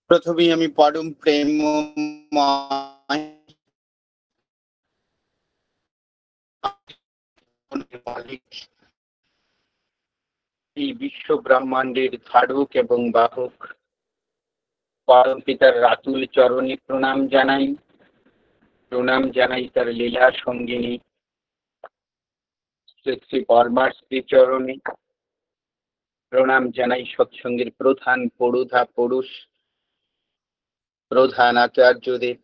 প্রথমেই আমি পরম প্রেমময় মালিক, এই বিশ্ব ব্রহ্মাণ্ডের ধারক এবং বাহক পরম পিতার রাতুল চরণে প্রণাম জানাই তার লীলা সঙ্গিনী শ্রী শ্রী পরমার শ্রীচরণে প্রণাম জানাই সৎসঙ্গের প্রধান পড়ুধা পুরুষ প্রধান আচার্যদের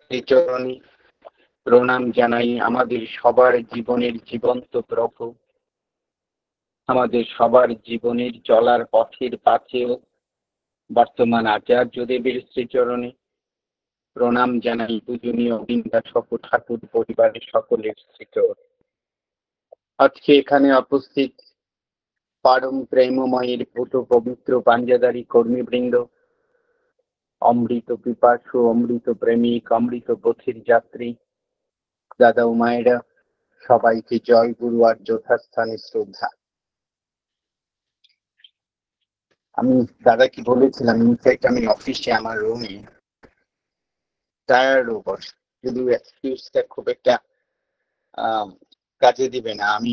শ্রীচরণে প্রণাম জানাই আমাদের সবার জীবনের জীবন্ত প্রভু, আমাদের সবার জীবনের চলার পথের পাথেও বর্তমান আচার্যদেবের শ্রীচরণে প্রণাম জানাই পূজনীয় বিন্দাসক ঠাকুর পরিবারের সকলের শ্রীচরণে। আজকে এখানে উপস্থিত পরম প্রেমময়ের পুত পবিত্র পাঞ্জাদারী কর্মীবৃন্দ, অমৃত পিপাসু, অমৃত প্রেমিক, অমৃত পথের যাত্রী দাদা ও মায়েরা, সবাইকে জয় গুরু আর যথাস্থানে শ্রদ্ধা। আমি দাদাকে বলেছিলাম ইনফ্যাক্ট আমি অফিসে আমার রুমে টায়ার্ড ওপর, যদিও এক্সকিউজটা খুব একটা কাজে দিবে না। আমি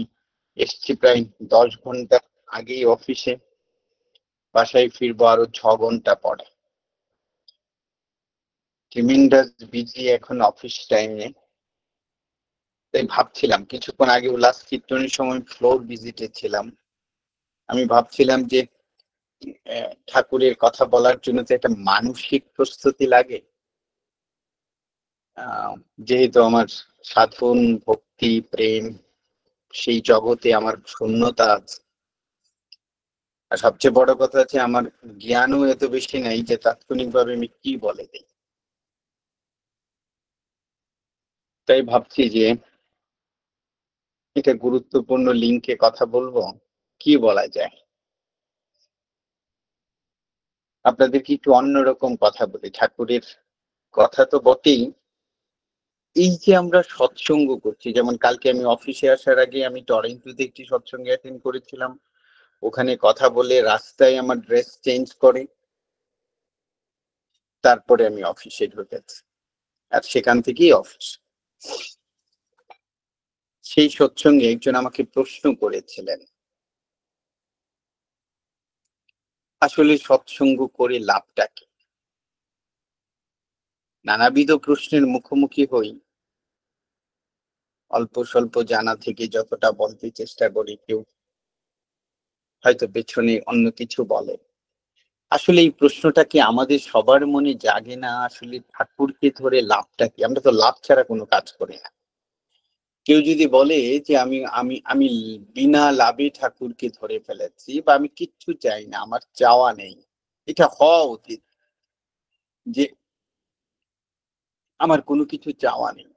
এসছি প্রায় 10 ঘন্টা আগেই অফিসে, বাসায় ফিরবো আরো 6 ঘন্টা পরে। ট্রিমেন্ডাস বিজি এখন অফিস টাইমে। তাই ভাবছিলাম, কিছুক্ষণ আগে উল্লাস কীর্তনের সময় ফ্লোর ভিজিটে ছিলাম, আমি ভাবছিলাম যে ঠাকুরের কথা বলার জন্য তো একটা মানসিক প্রস্তুতি লাগে। যেহেতু আমার সাধন, ভক্তি, প্রেম সেই জগতে আমার শূন্যতা আছে, আর সবচেয়ে বড় কথা আছে আমার জ্ঞানও এত বেশি নাই যে তাৎক্ষণিকভাবে আমি কি বলে দিই। তাই ভাবছি যে এটা গুরুত্বপূর্ণ লিঙ্কে কথা বলবো, কি বলা যায়। আপনাদেরকে একটু অন্যরকম কথা বলি। ঠাকুরের কথা তো বটেই, এই যে আমরা সৎসঙ্গ করছি, যেমন কালকে আমি অফিসে আসার আগে আমি টরন্টোতে একটি সৎসঙ্গে অ্যাটেন্ড করেছিলাম। ওখানে কথা বলে রাস্তায় আমার ড্রেস চেঞ্জ করে তারপরে আমি অফিসে ঢুকেছি, আর সেখান থেকেই অফিস। সেই সৎসঙ্গে একজন আমাকে প্রশ্ন করেছিলেন, আসলে সৎসঙ্গ করে লাভটা কি? নানাবিধ প্রশ্নের মুখোমুখি হই, অল্প স্বল্প জানা থেকে যতটা বলতে চেষ্টা করি, কেউ হয়তো পেছনে অন্য কিছু বলে। আসলে এই প্রশ্নটা কি আমাদের সবার মনে জাগে না? আসলে ঠাকুরকে ধরে লাভটা কি? আমরা তো লাভ ছাড়া কোনো কাজ করি না। কেউ যদি বলে যে আমি আমি আমি বিনা লাভে ঠাকুরকে ধরে ফেলেছি, বা আমি কিচ্ছু চাই না, আমার চাওয়া নেই, এটা হওয়া উচিত যে আমার কোনো কিছু চাওয়া নেই,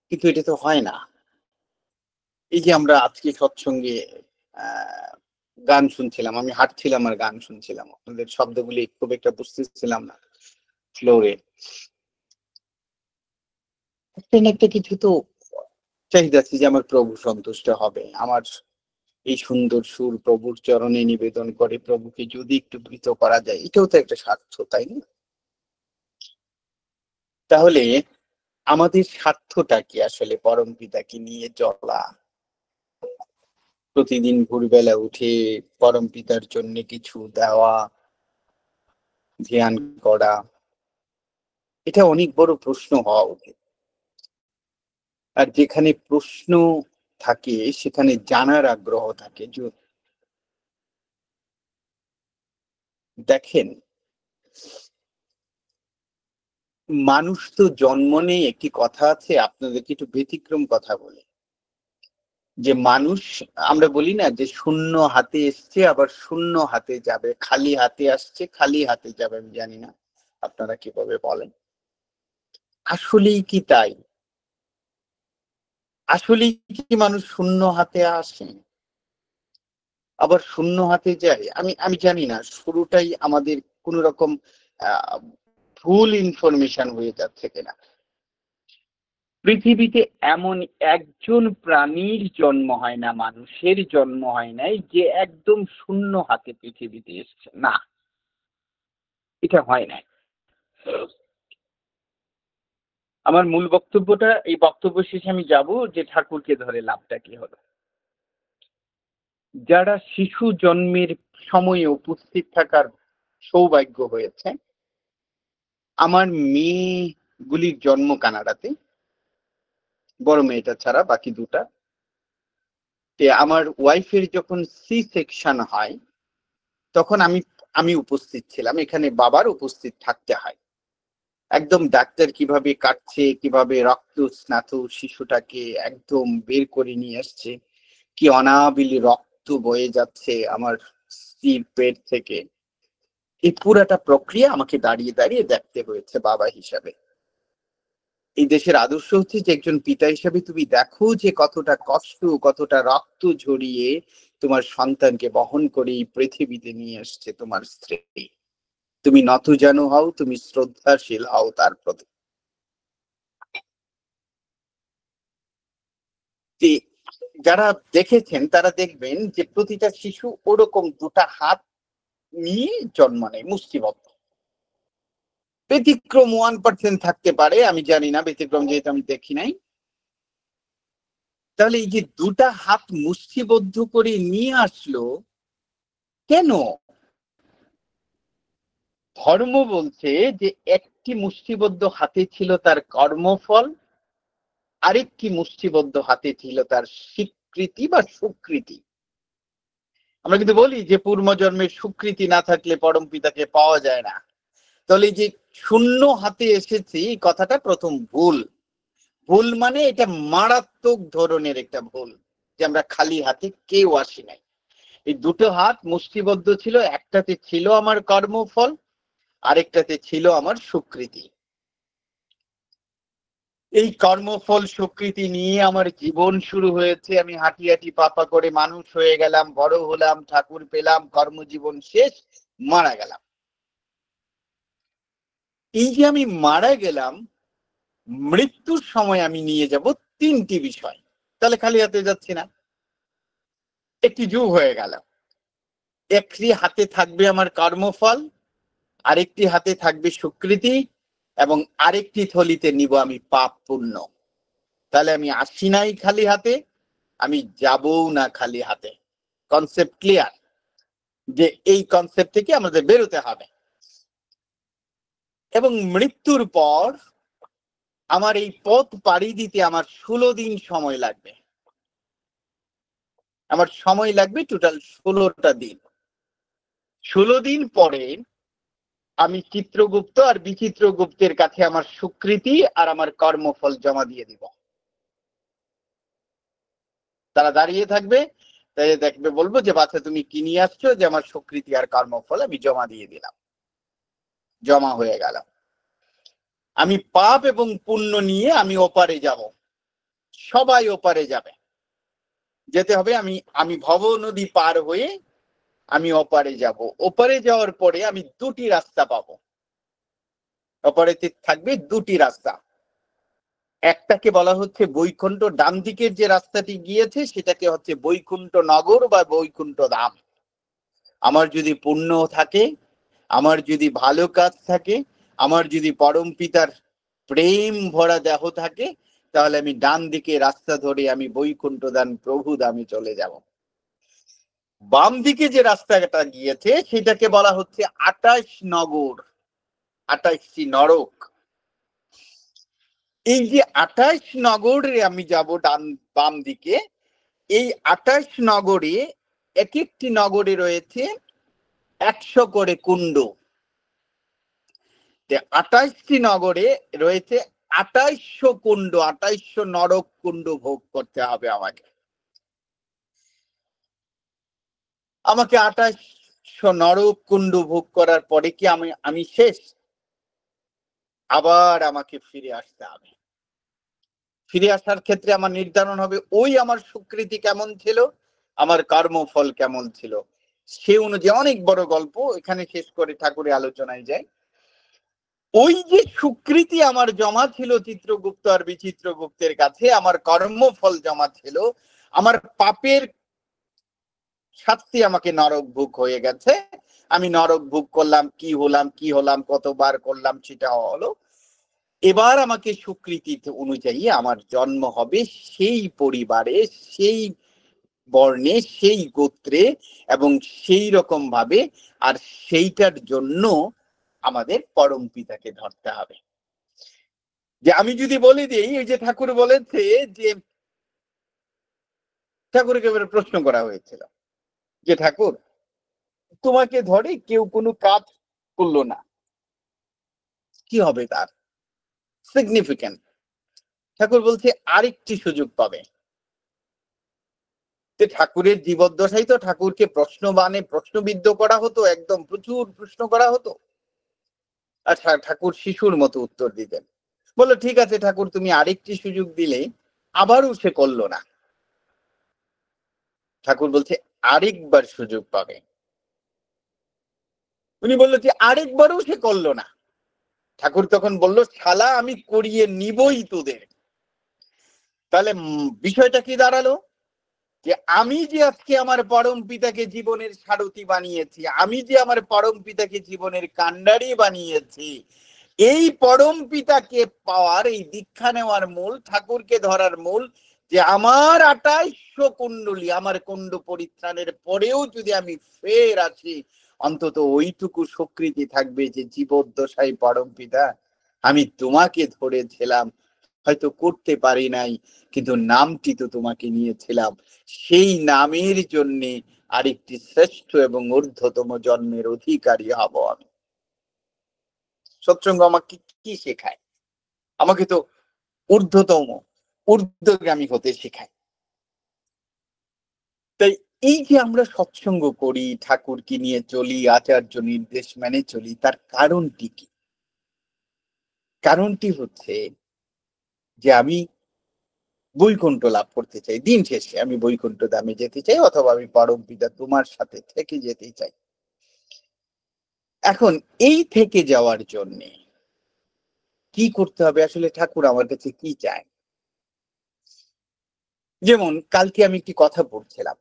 কিন্তু এটা তো হয় না। এই যে আমরা আজকে সৎসঙ্গে গান শুনছিলাম, আমি হাঁটছিলাম আর গান শুনছিলাম, আপনাদের শব্দগুলি খুব একটা বুঝতেছিলাম না ফ্লোরে। একটা না একটা কিছু তো চাহিদা আছে যে আমার প্রভু সন্তুষ্ট হবে, আমার এই সুন্দর সুর প্রভুর চরণে নিবেদন করে প্রভুকে যদি একটু প্রীত করা যায়, এটাও তো একটা স্বার্থ, তাই না? তাহলে আমাদের স্বার্থটা কি? আসলে পরম পিতাকে নিয়ে চলা, প্রতিদিন ভোরবেলা উঠে পরম পিতার জন্য কিছু দেওয়া, ধ্যান করা, এটা অনেক বড় প্রশ্ন হওয়া উচিত। আর যেখানে প্রশ্ন থাকে সেখানে জানার আগ্রহ থাকে। দেখেন, মানুষ তো জন্ম নেই, একটি কথা আছে, আপনাদেরকে একটু ব্যতিক্রম কথা বলে, যে মানুষ, আমরা বলি না যে শূন্য হাতে এসছে আবার শূন্য হাতে যাবে, খালি হাতে আসছে খালি হাতে যাবে। আমি জানি না আপনারা কিভাবে বলেন, আসলেই কি তাই? আসলেই কি মানুষ শূন্য হাতে আসে আবার শূন্য হাতে যায়? আমি জানি না, শুরুটাই আমাদের কোন রকম ভুল ইনফরমেশন হয়ে যাচ্ছে কিনা। পৃথিবীতে এমন একজন প্রাণীর জন্ম হয় না, মানুষের জন্ম হয় নাই যে একদম শূন্য হাতে পৃথিবীতে এসছে, না, এটা হয় নাই। আমার মূল বক্তব্যটা, এই বক্তব্য শেষে আমি যাব যে ঠাকুরকে ধরে লাভটা কি হলো। যারা শিশু জন্মের সময়ে উপস্থিত থাকার সৌভাগ্য হয়েছে, আমার মেয়েগুলির জন্ম কানাডাতে, বড় মেয়েটা ছাড়া বাকি দুটা, আমার ওয়াইফের যখন সি সেকশন হয় তখন আমি আমি উপস্থিত ছিলাম, এখানে বাবার উপস্থিত থাকতে হয়। একদম ডাক্তার কিভাবে কাটছে, কিভাবে রক্ত স্নাত শিশুটাকে একদম বের করে নিয়ে আসছে, কি অনাবিল রক্ত বয়ে যাচ্ছে আমার স্ত্রীর পেট থেকে, এই পুরাটা প্রক্রিয়া আমাকে দাঁড়িয়ে দাঁড়িয়ে দেখতে হয়েছে বাবা হিসাবে। এই দেশের আদর্শ হচ্ছে যে একজন পিতা হিসাবে তুমি দেখো যে কতটা কষ্ট, কতটা রক্ত ঝরিয়ে তোমার সন্তানকে বহন করে এই পৃথিবীতে নিয়ে আসছে তোমার স্ত্রী। তুমি নতজানু হও, তুমি শ্রদ্ধাশীল হও তার প্রতি। যারা দেখেছেন তারা দেখবেন যে প্রতিটা শিশু ওরকম দুটা হাত নিয়ে জন্ম নেয় মুষ্টিবদ্ধ। ব্যতিক্রম 1% থাকতে পারে, আমি জানি না, ব্যতিক্রম যেহেতু আমি দেখি নাই। তাহলে এই যে দুটা হাত মুষ্টিবদ্ধ করে নিয়ে আসলো কেন? ধর্ম বলছে যে একটি মুষ্টিবদ্ধ হাতে ছিল তার কর্মফল, আরেকটি মুষ্টিবদ্ধ হাতে ছিল তার স্বীকৃতি বা স্বীকৃতি। আমরা কিন্তু বলি যে পূর্বজন্মের স্বীকৃতি না থাকলে পরম পিতাকে পাওয়া যায় না। তাহলে যে শূন্য হাতে এসেছি কথাটা প্রথম ভুল। ভুল মানে এটা মারাত্মক ধরনের একটা ভুল, যে আমরা খালি হাতে কেউ আসি নাই। এই দুটো হাত মুষ্টিবদ্ধ ছিল, একটাতে ছিল আমার কর্মফল, আরেকটাতে ছিল আমার স্বীকৃতি। এই কর্মফল স্বীকৃতি নিয়ে আমার জীবন শুরু হয়েছে। আমি হাঁটি হাঁটি পাপা করে মানুষ হয়ে গেলাম, বড় হলাম, ঠাকুর পেলাম, কর্মজীবন শেষ, মারা গেলাম। এই যে আমি মারা গেলাম, মৃত্যুর সময় আমি নিয়ে যাব তিনটি বিষয়। তাহলে খালি হাতে যাচ্ছি না, একটি যুগ হয়ে গেল। একটি হাতে থাকবে আমার কর্মফল, আরেকটি হাতে থাকবে স্বীকৃতি, এবং আরেকটি থলিতে নিব আমি পাপ পুণ্য। তাহলে আমি আসি নাই খালি হাতে, আমি যাবও না খালি হাতে। Concept clear? যে এই কনসেপ্ট থেকে আমাদের বেরোতে হবে। এবং মৃত্যুর পর আমার এই পথ পাড়ি দিতে আমার 16 দিন সময় লাগবে। আমার সময় লাগবে টোটাল 16টা দিন। 16 দিন পরে আমি চিত্রগুপ্ত আর বিচিত্রগুপ্তের কাছে আমার স্বীকৃতি আর আমার কর্মফল জমা দিয়ে দিব। তারা দাঁড়িয়ে থাকবে, তাই দেখবে, বলবো যে বাচ্চা তুমি কি নিয়ে আসছো? যে আমার স্বীকৃতি আর কর্মফল আমি জমা দিয়ে দিলাম। জমা হয়ে গেল। আমি পাপ এবং পুণ্য নিয়ে আমি ওপারে যাব। সবাই ওপারে যাবে, যেতে হবে। আমি ভব নদী পার হয়ে আমি ওপারে যাব। ওপারে যাওয়ার পরে আমি দুটি রাস্তা পাবো। ওপারে থাকবে দুটি রাস্তা। একটাকে বলা হচ্ছে বৈকুণ্ঠ, ডান দিকের যে রাস্তাটি গিয়েছে সেটাকে হচ্ছে বৈকুণ্ঠ নগর বা বৈকুণ্ঠ ধাম। আমার যদি পুণ্য থাকে, আমার যদি ভালো কাজ থাকে, আমার যদি পরম পিতার প্রেম ভরা দেহ থাকে, তাহলে আমি ডান দিকে রাস্তা ধরে আমি বৈকুণ্ঠ দান প্রভু ধামে চলে যাব। বাম দিকে যে রাস্তাটা গিয়েছে সেটাকে বলা হচ্ছে 28 নগর, 28টি নরক। এই যে 28 নগরে আমি যাব ডান বাম দিকে, এই 28 নগরে এক একটি নগরে রয়েছে 100 করে কুণ্ড। 28টি নগরে রয়েছে 2800 কুণ্ড, 2800 নরক কুণ্ড ভোগ করতে হবে আমাকে। আমাকে 2800 নরক কুণ্ড ভোগ করার পরে কি আমি শেষ? আবার আমাকে ফিরে আসতে হবে। ফিরে আসার ক্ষেত্রে আমার নির্ধারণ হবে ওই আমার স্বীকৃতি কেমন ছিল, আমার কর্মফল কেমন ছিল, সে অনুযায়ী অনেক বড় গল্প, এখানে শেষ করে ঠাকুরের আলোচনায় যাই। ওই যে স্বীকৃতি আমার জমা ছিল চিত্রগুপ্ত আর বিচিত্রগুপ্তের কাছে, আমার কর্মফল জমা ছিল, আমার পাপের শাস্তি আমাকে নরক ভোগ হয়ে গেছে। আমি নরক ভোগ করলাম, কি হলাম, কতবার করলাম সেটা হলো। এবার আমাকে স্বীকৃতি অনুযায়ী আমার জন্ম হবে সেই পরিবারে, সেই বর্ণে, সেই গোত্রে এবং সেই রকম ভাবে। আর সেইটার জন্য আমাদের পরম পিতাকে ধরতে হবে। যে আমি যদি বলে দিই, এই যে ঠাকুর বলেছে যে ঠাকুরকে এবারে প্রশ্ন করা হয়েছিল যে ঠাকুর তোমাকে ধরে কেউ কোনো কাজ করলো না, কি হবে তার সিগনিফিকেন্ট? ঠাকুর বলছে আরেকটি সুযোগ পাবে। যে ঠাকুরের জীবদ্দশায় তো ঠাকুরকে প্রশ্নবিদ্ধ করা হতো, একদম প্রচুর প্রশ্ন করা হতো। আর ঠাকুর শিশুর মতো উত্তর দিতেন। বললো ঠিক আছে ঠাকুর, তুমি আরেকটি সুযোগ দিলে। আবারও সে করলো না। ঠাকুর বলছে আরেকবার সুযোগ পাবে। উনি বললো যে আরেকবারও সে করলো না। ঠাকুর তখন বললো শালা আমি করিয়ে নিবই তোদের। তাহলে বিষয়টা কি দাঁড়ালো? যে আমি যে আজকে আমার পরম পিতাকে জীবনের সারথি বানিয়েছি, আমি যে আমার পরম পিতাকে জীবনের কান্ডারি বানিয়েছি, এই পরম পিতাকে পাওয়ার, এই দীক্ষা নেওয়ার মূল, ঠাকুরকে ধরার মূল, যে আমার ২৮০০ কুণ্ডলী, আমার কুণ্ড পরিত্রাণের পরেও যদি আমি ফের আসি, অন্তত ওইটুকু স্বীকৃতি থাকবে যে জীবদ্দশায় পরম পিতা আমি তোমাকে ধরেছিলাম, হয়তো করতে পারি নাই, কিন্তু নামটি তো তোমাকে নিয়েছিলাম। সেই নামের জন্য আরেকটি শ্রেষ্ঠ এবং ঊর্ধ্বতম জন্মের অধিকারী হব আমি। সৎসঙ্গ আমাকে কি শেখায়? আমাকে তো ঊর্ধ্বতম, ঊর্ধ্বগামী হতে শেখায়। তাই এই যে আমরা সৎসঙ্গ করি, ঠাকুরকে নিয়ে চলি, আচার্য নির্দেশ মেনে চলি, তার কারণটি কি? কারণটি হচ্ছে যে আমি বৈকুণ্ঠ লাভ করতে চাই। দিন শেষে আমি বৈকুণ্ঠ ধামে যেতে চাই, অথবা আমি পরম পিতা তোমার সাথে থেকে যেতে চাই। এখন এই থেকে যাওয়ার জন্যে কি করতে হবে? আসলে ঠাকুর আমার কাছে কি চায়? যেমন কালকে আমি একটি কথা পড়ছিলাম।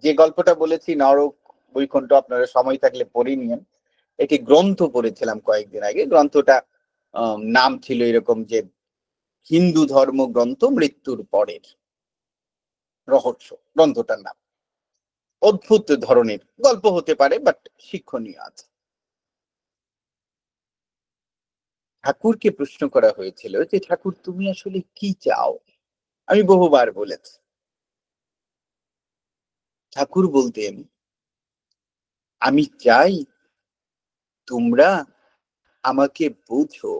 যে গল্পটা বলেছি নরক বৈকুণ্ঠ, আপনারা সময় থাকলে পড়ে নিয়েন। একটি গ্রন্থ পড়েছিলাম কয়েকদিন আগে। গ্রন্থটা নাম ছিল এরকম যে হিন্দু ধর্ম গ্রন্থ মৃত্যুর পরের রহস্য, গ্রন্থটার নাম। অদ্ভুত ধরনের গল্প হতে পারে, বাট শিক্ষণীয় আছে। ঠাকুরকে প্রশ্ন করা হয়েছিল যে ঠাকুর তুমি আসলে কি চাও? আমি বহুবার বলেছি। ঠাকুর বলতেন আমি চাই তোমরা আমাকে বুঝো।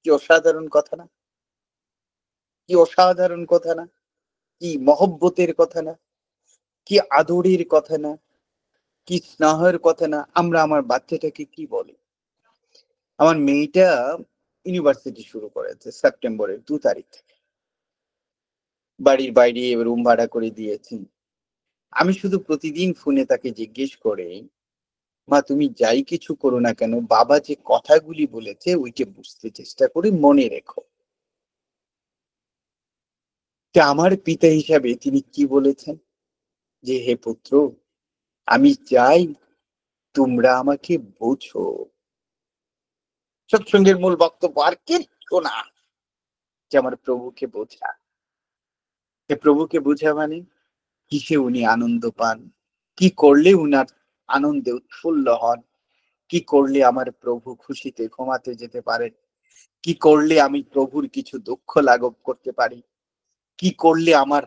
কি অসাধারণ কথা না? কি অসাধারণ কথা না? কি মহব্বতের কথা না? কি আদরের কথা না? কি স্নেহের কথা না? আমরা আমার বাচ্চাটাকে কি বলি? আমার মেয়েটা ইউনিভার্সিটি শুরু করেছে সেপ্টেম্বরের ২ তারিখ থেকে। বাড়ির বাইরে রুম ভাড়া করে দিয়েছি। আমি শুধু প্রতিদিন ফোনে তাকে জিজ্ঞেস করে, মা তুমি যাই কিছু করো না কেন, বাবা যে কথাগুলি বলেছে ওইটা বুঝতে চেষ্টা করে মনে রেখো। আমার পিতা হিসাবে তিনি কি বলেছেন? যে হে পুত্র, আমি চাই তোমরা আমাকে বোঝো। সৎসঙ্গের মূল বক্তব্য আর কিচ্ছু না, যে আমার প্রভুকে বোঝা। প্রভুকে বোঝা মানে কিসে উনি আনন্দ পান, কি করলে উনার আনন্দে উৎফুল্ল হন, কি করলে আমার প্রভু খুশিতে ঘুমাতে যেতে পারেন, কি করলে আমি প্রভুর কিছু দুঃখ লাঘব করতে পারি, কি করলে আমার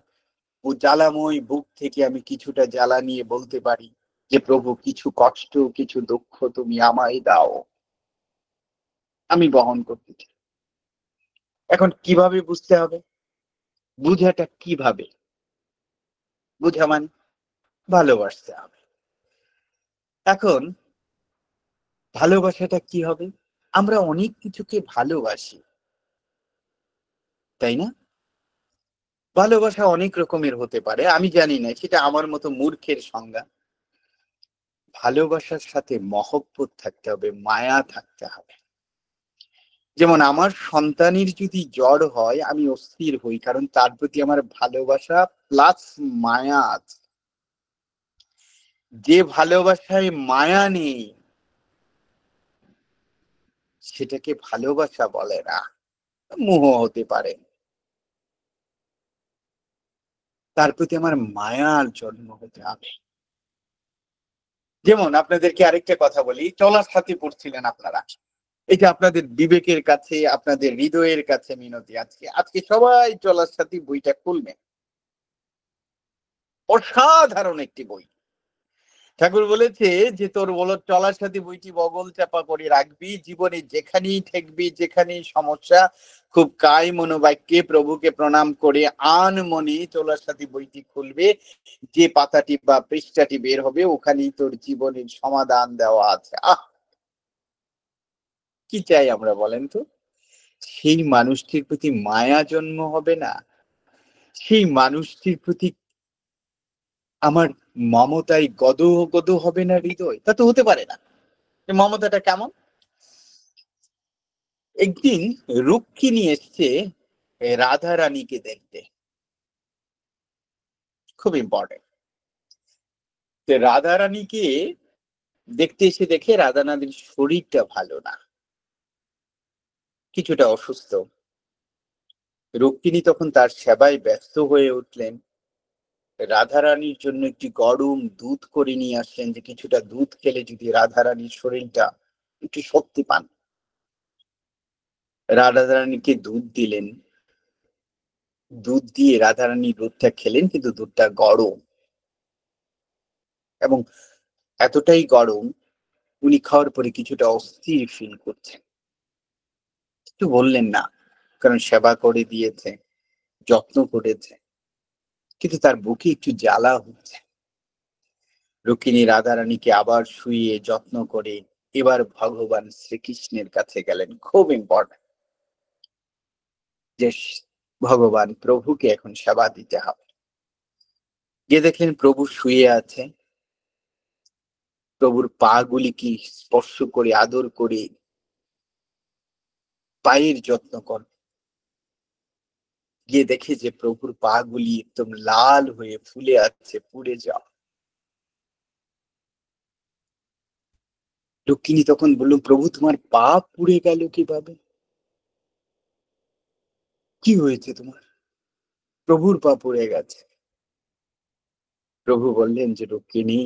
জ্বালাময় বুক থেকে আমি কিছুটা জ্বালা নিয়ে বলতে পারি যে প্রভু কিছু কষ্ট, কিছু দুঃখ তুমি আমায় দাও, আমি বহন করতে চাই। এখন কিভাবে বুঝতে হবে? বুঝাটা কিভাবে? বুঝা মানে ভালোবাসতে হবে। এখন ভালোবাসাটা কি হবে? আমরা অনেক কিছুকে ভালোবাসি, তাই না? ভালোবাসা অনেক রকমের হতে পারে, আমি জানি না, সেটা আমার মতো মূর্খের সংজ্ঞা। ভালোবাসার সাথে মহব্বত থাকতে হবে, মায়া থাকতে হবে। যেমন আমার সন্তানের যদি জ্বর হয় আমি অস্থির হই, কারণ তার প্রতি আমার ভালোবাসা প্লাস মায়া আছে। যে ভালোবাসায় মায়া নেই সেটাকে ভালোবাসা বলে না, মোহ হতে পারে। তার প্রতি আমার মায়ার জন্ম হতে হবে। যেমন আপনাদেরকে আরেকটা কথা বলি, চলার সাথী পড়ছিলেন আপনারা, এটা আপনাদের বিবেকের কাছে, আপনাদের হৃদয়ের কাছে মিনতি। আজকে আজকে সবাই চলার সাথী বইটা খুলবেন। অসাধারণ একটি বই। ঠাকুর বলেছে যে তোর চলার সাথী বইটি বগল চাপা করে রাখবি, জীবনে যেখানেই ঠেকবি, যেখানেই সমস্যা, খুব কায় মনোবাক্যে প্রভুকে প্রণাম করে আন মনে চলার সাথী বইটি খুলবে। যে পাতাটি বা পৃষ্ঠাটি বের হবে ওখানেই তোর জীবনের সমাধান দেওয়া আছে। কি চাই আমরা বলেন তো? সেই মানুষটির প্রতি মায়া জন্ম হবে না? সেই মানুষটির প্রতি আমার মমতায় গদো গদো হবে না হৃদয়? তা তো হতে পারে না। মমতাটা কেমন? একদিন রুক্মিণী এসছে রাধা রানীকে দেখতে। খুব ইম্পর্টেন্ট। রাধা রানীকে দেখতে এসে দেখে রাধা রানীর শরীরটা ভালো না, কিছুটা অসুস্থ। রুক্মিণী তখন তার সেবায় ব্যস্ত হয়ে উঠলেন। রাধা রানীর জন্য একটি গরম দুধ করে নিয়ে আসলেন, যে কিছুটা দুধ খেলে যদি রাধা রানীর শরীরটা একটু শক্তি পান। রাধা রানীকে দুধ দিলেন, দুধ দিয়ে রাধা রানী দুধটা খেলেন, কিন্তু দুধটা গরম, এবং এতটাই গরম উনি খাওয়ার পরে কিছুটা অস্থির ফিল করছেন। একটু বললেন না, কারণ সেবা করে দিয়েছে, যত্ন করেছে, কিন্তু তার বুকে একটু জ্বালা হচ্ছে। রুক্মিণী রাধা রানীকে আবার শুইয়ে যত্ন করে এবার ভগবান শ্রীকৃষ্ণের কাছে গেলেন। খুব ইম্পর্টেন্ট যে ভগবান প্রভুকে এখন সেবা দিতে হবে। গিয়ে দেখলেন প্রভু শুয়ে আছে। প্রভুর পা গুলি কি স্পর্শ করে আদর করে পায়ের যত্ন কর। গিয়ে দেখে যে প্রভুর পা গুলি একদম লাল হয়ে ফুলে আছে, পুড়ে যাওয়া। রুক্মিণী তখন বলল, প্রভু তোমার পা পুড়ে গেল কিভাবে? কি হয়েছে তোমার? প্রভুর পা পুড়ে গেছে। প্রভু বললেন যে রুক্মিণী,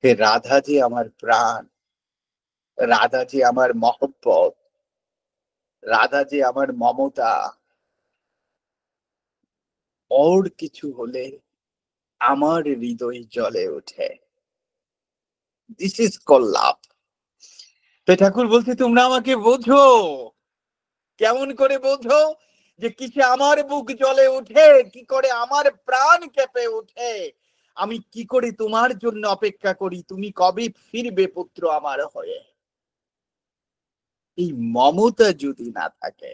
হে রাধা যে আমার প্রাণ, রাধা যে আমার মহব্বত, রাধা যে আমার মমতা, ওর কিছু হলে আমার হৃদয় জ্বলে ওঠে। দিস ইজ কল লাভ। তো ঠাকুর বলছে তোমরা আমাকে বোঝো। কেমন করে বোঝো? যে কিসে আমার বুক জ্বলে উঠে, কি করে আমার প্রাণ কেঁপে উঠে, আমি কি করে তোমার জন্য অপেক্ষা করি, তুমি কবে ফিরবে পুত্র আমার হয়ে। এই মমতা যদি না থাকে,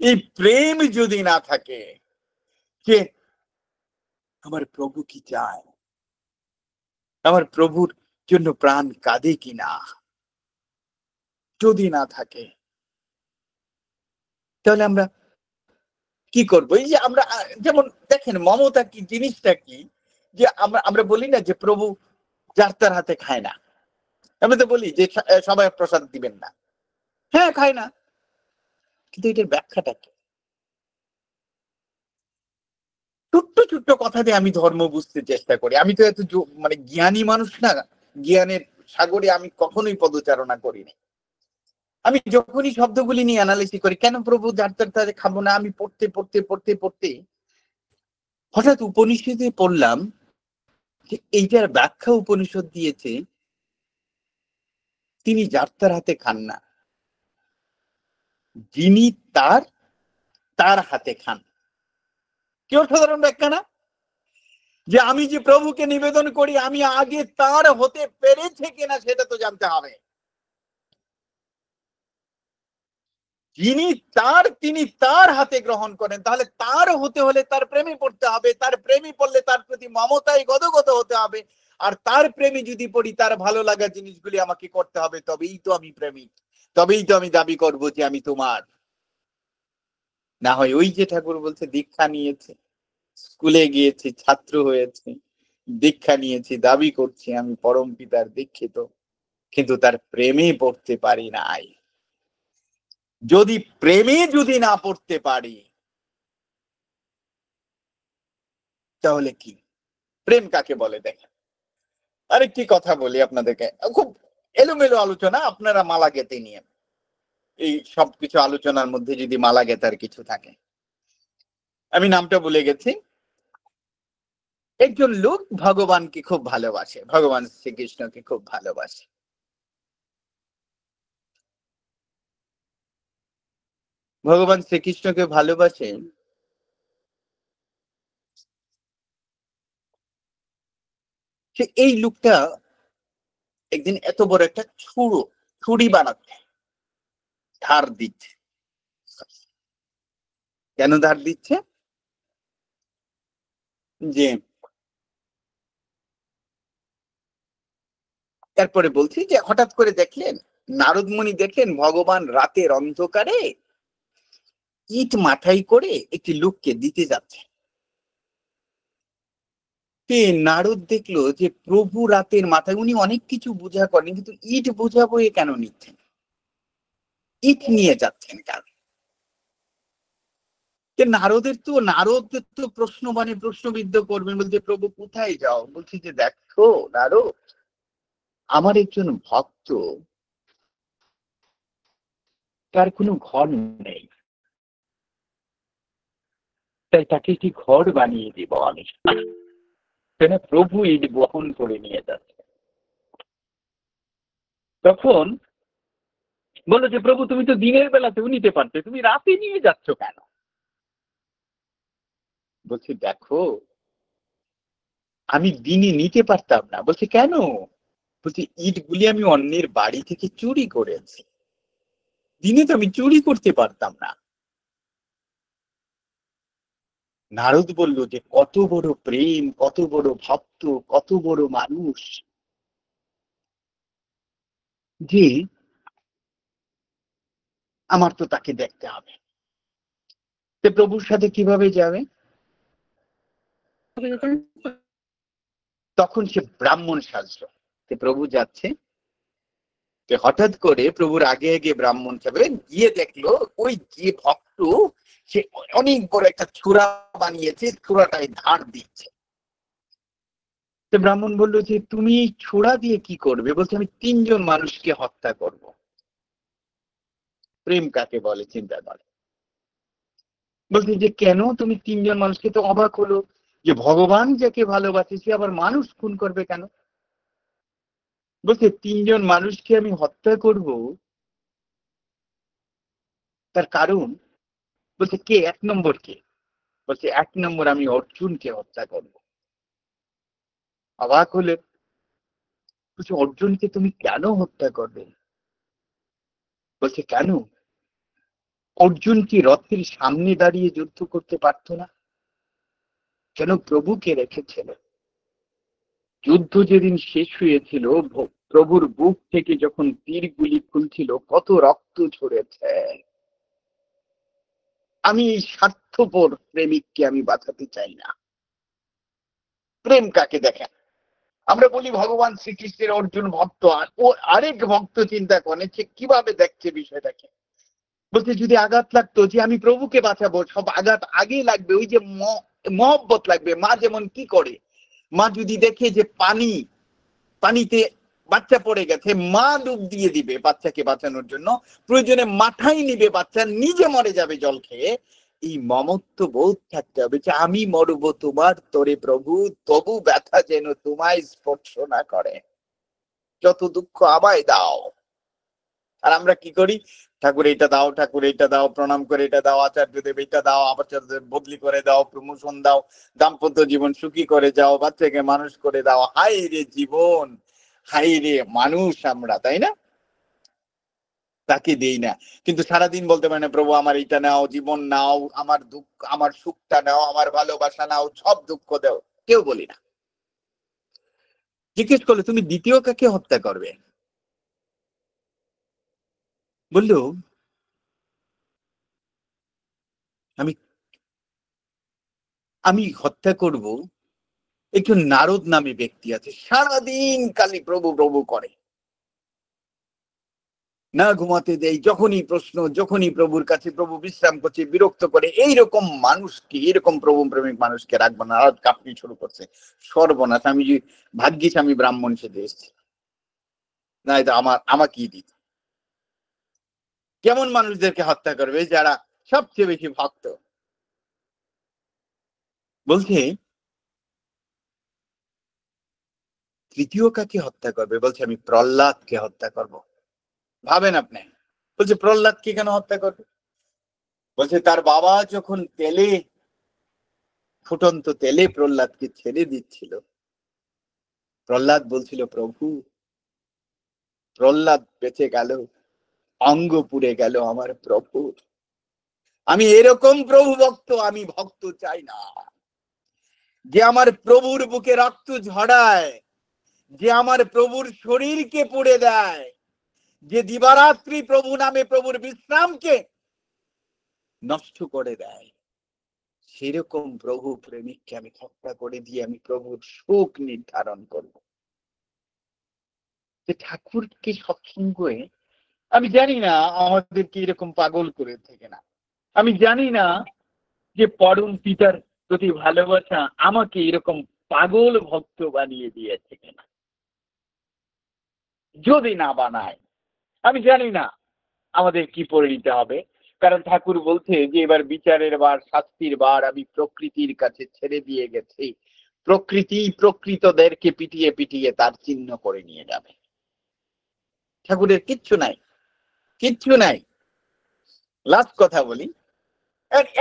এই প্রেম যদি না থাকে, যে আমার প্রভু কি চায়, আমার প্রভুর জন্য প্রাণ কাঁদে কিনা, যদি না থাকে, তাহলে আমরা কি করবো? এই যে আমরা যেমন দেখেন মমতা কি জিনিসটা কি, যে আমরা আমরা বলি না যে প্রভু যার তার হাতে খায় না। আমরা তো বলি যে সবাই প্রসাদ দিবেন না। হ্যাঁ, খায় না, কিন্তু এটার ব্যাখ্যাটা কি? ছোট্ট ছোট্ট কথা দিয়ে আমি ধর্ম বুঝতে চেষ্টা করি। আমি তো এত মানে জ্ঞানী মানুষ না। জ্ঞানের সাগরে আমি কখনোই পদচারণা করিনি। আমি যখনই শব্দগুলি নিয়ে অ্যানালাইসিস করি, কেন প্রভু যার তার তারে খাবো না, আমি পড়তে পড়তে পড়তে পড়তে হঠাৎ উপনিষদে পড়লাম যে এইটার ব্যাখ্যা উপনিষদ দিয়েছে, তিনি যার তার হাতে খান না, যিনি তার তার হাতে খান। কি অসাধারণ ব্যাখ্যা না? যে আমি যে প্রভুকে নিবেদন করি, আমি আগে তার হতে পেরেছে কিনা সেটা তো জানতে হবে। যিনি তার, তিনি তার হাতে গ্রহণ করেন, তাহলে তার হতে হলে তার প্রেমে পড়তে হবে, তার প্রেমে পড়লে তার প্রতি মমতায় গদগদ হতে হবে। আর তার প্রেমে যদি পড়ি, তার ভালো লাগা জিনিসগুলি আমাকে করতে হবে, তবেই তো আমি প্রেমিক, তবেই তো আমি দাবি করব যে আমি তোমার। না হয় ওই যে ঠাকুর বলছে দীক্ষা নিয়েছে, স্কুলে গিয়েছি, ছাত্র হয়েছে, দীক্ষা নিয়েছি, দাবি করছি আমি পরম পিতার দীক্ষিত, কিন্তু তার প্রেমে পড়তে পারি নাই। যদি প্রেমে যদি না পড়তে পারি, তাহলে কি? প্রেম কাকে বলে দেখেন। আরেকটি কথা বলি আপনাদেরকে, খুব এলোমেলো আলোচনা, আপনারা মালা গেঁথে নিয়ে, এই সবকিছু আলোচনার মধ্যে যদি মালা গেঁথার কিছু থাকে। আমি নামটা ভুলে গেছি। একজন লোক ভগবানকে খুব ভালোবাসে, ভগবান শ্রীকৃষ্ণকে খুব ভালোবাসে। ভগবান শ্রীকৃষ্ণকে ভালোবাসে, সে এই লোকটা একদিন এত বড় একটা ছুরি বানাচ্ছে, ধার দিচ্ছে। কেন ধার দিচ্ছে? যে তারপরে বলছি যে হঠাৎ করে দেখলেন, নারদ মুনি দেখলেন ভগবান রাতের অন্ধকারে ইট মাথায় করে একটি লোককে দিতে যাচ্ছে। নারদ দেখলো যে প্রভু রাতের মাথায়, উনি অনেক কিছু বোঝা করেন, কিন্তু ইট বোঝা বয়ে কেন নিচ্ছেন, ইট নিয়ে যাচ্ছেন কেন? নারদের তো প্রশ্ন মানে প্রশ্নবিদ্ধ করবেন, বলছে প্রভু কোথায় যাও? বলছি যে দেখো নারদ, আমার একজন ভক্ত, তার কোনো ঘর নেই, তাই তাকে একটি ঘর বানিয়ে দিব আমি। প্রভু ইট বহন করে নিয়ে যাচ্ছে। তখন বললো যে প্রভু তুমি তো দিনের বেলাতেও নিতে পারতে, তুমি রাতে নিয়ে যাচ্ছ কেন? বলছি দেখো, আমি দিনে নিতে পারতাম না। বলছে কেন? বলছি ইটগুলি আমি অন্যের বাড়ি থেকে চুরি করেছি, দিনে তো আমি চুরি করতে পারতাম না। নারদ বলল যে কত বড় প্রেম, কত বড় ভক্ত, কত বড় মানুষ, যে আমার তো তাকে দেখতে হবে। সে প্রভুর সাথে কিভাবে যাবে? তখন সে ব্রাহ্মণ সাজলো। প্রভু যাচ্ছে, হঠাৎ করে প্রভুর আগে আগে ব্রাহ্মণ সাহেব গিয়ে দেখলো ওই যে ভক্ত, সে অনেক বড় একটা ছুরা বানিয়েছে, ছুরাটায় ধার দিচ্ছে। ব্রাহ্মণ বললো যে তুমি এই ছোড়া দিয়ে কি করবে? বলছে আমি 3 জন মানুষকে হত্যা করব। প্রেম কাকে বলে চিন্তা করে। বলছে যে কেন তুমি 3 জন মানুষকে? তো অবাক হলো যে ভগবান যাকে ভালোবাসে সে আবার মানুষ খুন করবে কেন? বলছে 3 জন মানুষকে আমি হত্যা করব, তার কারণ, বলছে কে 1 নম্বর কে? বলছে 1 নম্বর আমি অর্জুনকে হত্যা করব। অবাক হলে, বলছে অর্জুনকে তুমি কেন হত্যা করবে? বলছে কেন? অর্জুন কি রথের সামনে দাঁড়িয়ে যুদ্ধ করতে পারতো না? কেন প্রভুকে রেখেছিল? যুদ্ধ যেদিন শেষ হয়েছিল, প্রভুর বুক থেকে যখন তীরগুলি খুলছিল, কত রক্ত ঝরেছে। আমি এই স্বার্থপর প্রেমিককে আমি বাঁচাতে চাই না। প্রেম কাকে দেখেন? আমরা বলি ভগবান শ্রীকৃষ্ণের অর্জুন ভক্ত, আর ও আরেক ভক্ত চিন্তা করেন সে কিভাবে দেখছে বিষয়টাকে। বলছে যদি আঘাত লাগতো যে আমি প্রভুকে বাঁচাবো, সব আঘাত আগেই লাগবে, ওই যে মহব্বত লাগবে। মা যেমন কি করে, মা যদি দেখে যে পানিতে বাচ্চা পড়ে গেছে, মা ডুব দিয়ে দিবে বাচ্চাকে বাঁচানোর জন্য, প্রয়োজনে মাথায় নিবে, বাচ্চা নিজে মরে যাবে জল খেয়ে। এই মমত্ব বোধ থাকতে হবে যে আমি মরবো তোমার তরে প্রভু, তবু ব্যথা যেন তোমায় স্পর্শ না করে, যত দুঃখ আমায় দাও। আর আমরা কি করি? ঠাকুর এটা দাও, ঠাকুর এটা দাও, প্রণাম করে এটা দাও, আচার্যদেব এটা দাও, আচার্যদেব বদলি করে দাও, প্রমোশন দাও, দাম্পত্য জীবন সুখী করে যাও, বাচ্চাকে মানুষ করে দাও। হাই রে জীবন, হাই রে মানুষ আমরা, তাই না? তাকে দেই না। কিন্তু সারাদিন বলতে পারে না প্রভু আমার এটা নাও, জীবন নাও, আমার দুঃখ, আমার সুখটা নাও, আমার ভালোবাসা নাও, সব দুঃখ দাও, কেউ বলি না। জিজ্ঞেস করলো তুমি দ্বিতীয় কাকে হত্যা করবে? বললো আমি আমি হত্যা করব একজন নারদ নামে ব্যক্তি আছে, সারাদিন খালি প্রভু প্রভু করে, না ঘুমাতে দেয়, যখনই প্রশ্ন, যখনই প্রভুর কাছে, প্রভু বিশ্রাম করছে, বিরক্ত করে। এইরকম মানুষকে, এরকম প্রভু প্রেমিক মানুষকে রাখবো না। নারদ কাঁপতে শুরু করছে, সর্বনাশ, আমি যে ভাগ্যিস আমি ব্রাহ্মণ সেজে এসেছি, না এটা আমাকেই দিত। কেমন মানুষদেরকে হত্যা করবে? যারা সবচেয়ে বেশি ভক্ত। বলছে তৃতীয় কাকে হত্যা করবে? বলছে আমি প্রহ্লাদকে হত্যা করব। ভাবেন আপনি। বলছে প্রহ্লাদকে কেন হত্যা করবে? বলছে তার বাবা যখন তেলে, ফুটন্ত তেলে প্রহ্লাদকে ছেড়ে দিচ্ছিল, প্রহ্লাদ বলছিল প্রভু, প্রহ্লাদ বেঁচে গেল, অঙ্গ পুড়ে গেল আমার প্রভু। আমি এরকম প্রভু ভক্ত, আমি ভক্ত চাই না, যে আমার প্রভুর বুকে রক্ত ঝরায়, যে আমার প্রভুর শরীরকে পুড়ে দেয়, যে দিবারাত্রি প্রভু নামে প্রভুর বিশ্রামকে নষ্ট করে দেয়, সেরকম প্রভু প্রেমিককে আমি হত্যা করে দিয়ে আমি প্রভুর সুখ নির্ধারণ করব। যে ঠাকুরকে সৎসঙ্গে, আমি জানি না আমাদেরকে এরকম পাগল করে থেকে না, আমি জানি না যে পরম পিতার প্রতি ভালোবাসা আমাকে এরকম পাগল ভক্ত বানিয়ে দিয়েছে কিনা। যদি না বানায়, আমি জানি না আমাদের কি পরিণতি হবে। কারণ ঠাকুর বলছে যে এবার বিচারের বার, শাস্তির বার আমি প্রকৃতির কাছে ছেড়ে দিয়ে গেছি। প্রকৃতি প্রকৃতদেরকে পিটিয়ে পিটিয়ে তার চিহ্ন করে নিয়ে যাবে। ঠাকুরের কিচ্ছু নাই, কিচ্ছু নাই। লাস্ট কথা বলি,